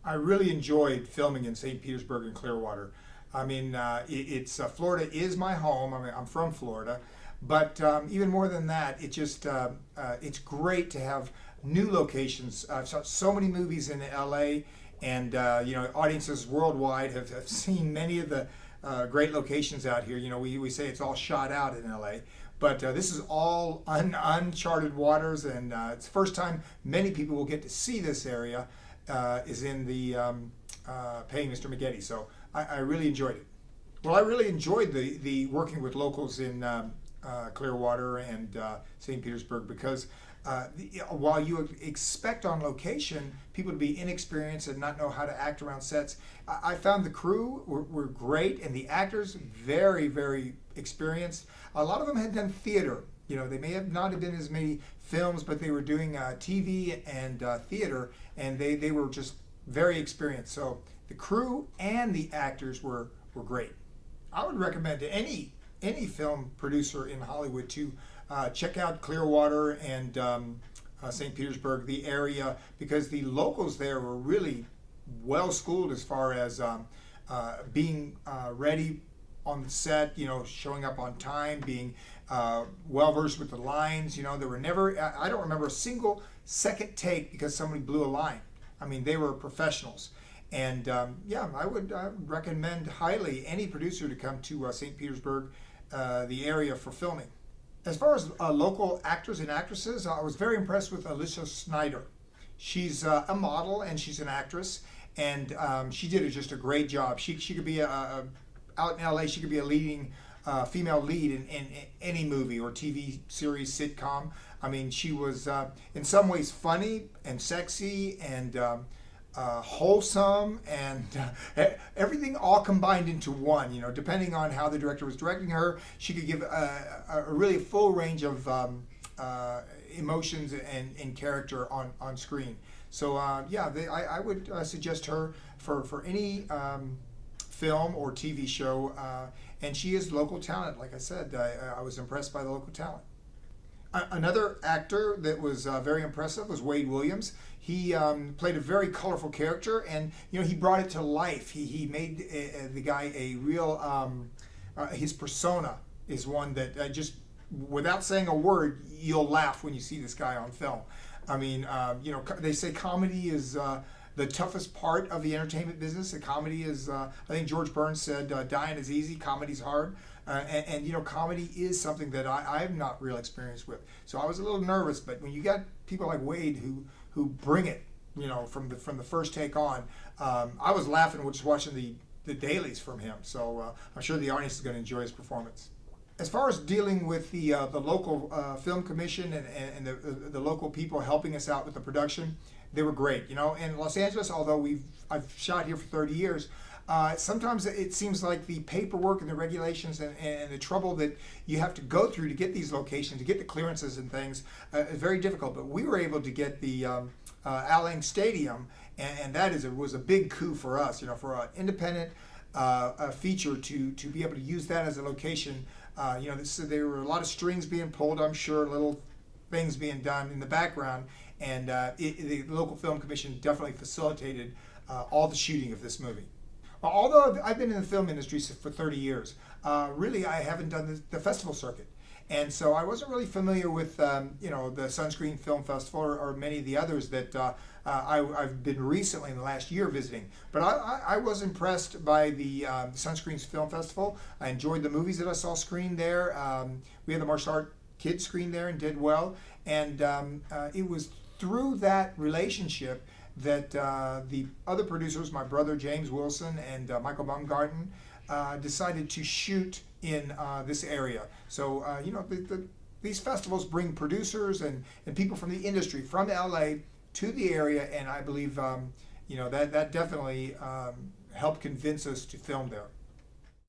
I really enjoyed filming in St. Petersburg and Clearwater. I mean, it's Florida is my home. I mean, I'm from Florida, but even more than that, it's great to have new locations. I've shot so many movies in LA, and audiences worldwide have seen many of the great locations out here. You know, we say it's all shot out in LA. But this is all uncharted waters, and it's the first time many people will get to see this area is in the paying Mr. McGetty. So I really enjoyed it. Well, I really enjoyed the working with locals in Clearwater and St. Petersburg because while you expect on location people to be inexperienced and not know how to act around sets, I found the crew were great and the actors very, very experienced. A lot of them had done theater. You know, they may have not have been as many films, but they were doing TV and theater, and they were just very experienced. So the crew and the actors were great. I would recommend to any film producer in Hollywood to check out Clearwater and St. Petersburg, the area, because the locals there were really well schooled as far as being ready on the set, you know, showing up on time, being well versed with the lines. You know, there were never, I don't remember a single second take because somebody blew a line. I mean, they were professionals. And yeah, I would recommend highly any producer to come to St. Petersburg, the area, for filming. As far as local actors and actresses, I was very impressed with Alicia Snyder. She's a model and she's an actress, and she did just a great job. She could be out in LA, she could be a leading female lead in any movie or TV series, sitcom. I mean, she was in some ways funny and sexy and wholesome and everything all combined into one. You know, depending on how the director was directing her, she could give a really full range of emotions and character on screen. So yeah, I would suggest her for any film or TV show, and she is local talent. Like I said, I was impressed by the local talent. Another actor that was very impressive was Wade Williams. He played a very colorful character, and you know, he brought it to life. He made the guy a real. His persona is one that just, without saying a word, you'll laugh when you see this guy on film. I mean, you know, they say comedy is the toughest part of the entertainment business. The comedy is, I think George Burns said, dying is easy, comedy's hard. And you know, comedy is something that I have not real experience with. So I was a little nervous, but when you got people like Wade who bring it, you know, from the first take on, I was laughing just watching the dailies from him. So I'm sure the audience is going to enjoy his performance. As far as dealing with the local film commission and the local people helping us out with the production, they were great. You know, in Los Angeles, although I've shot here for 30 years, sometimes it seems like the paperwork and the regulations and the trouble that you have to go through to get these locations, to get the clearances and things, is very difficult. But we were able to get the Al Lang Stadium, and was a big coup for us. You know, for an independent feature to be able to use that as a location. You know, there were a lot of strings being pulled, I'm sure, little things being done in the background, and the local film commission definitely facilitated all the shooting of this movie. Although I've been in the film industry for 30 years, really I haven't done the festival circuit. And so I wasn't really familiar with you know, the Sunscreen Film Festival or many of the others that I've been recently in the last year visiting. But I was impressed by the Sunscreen Film Festival. I enjoyed the movies that I saw screened there. We had the martial art kids screened there and did well. And it was through that relationship that the other producers, my brother James Wilson and Michael Baumgarten, decided to shoot in this area. So you know, these festivals bring producers and people from the industry from LA to the area, and I believe you know, that definitely helped convince us to film there.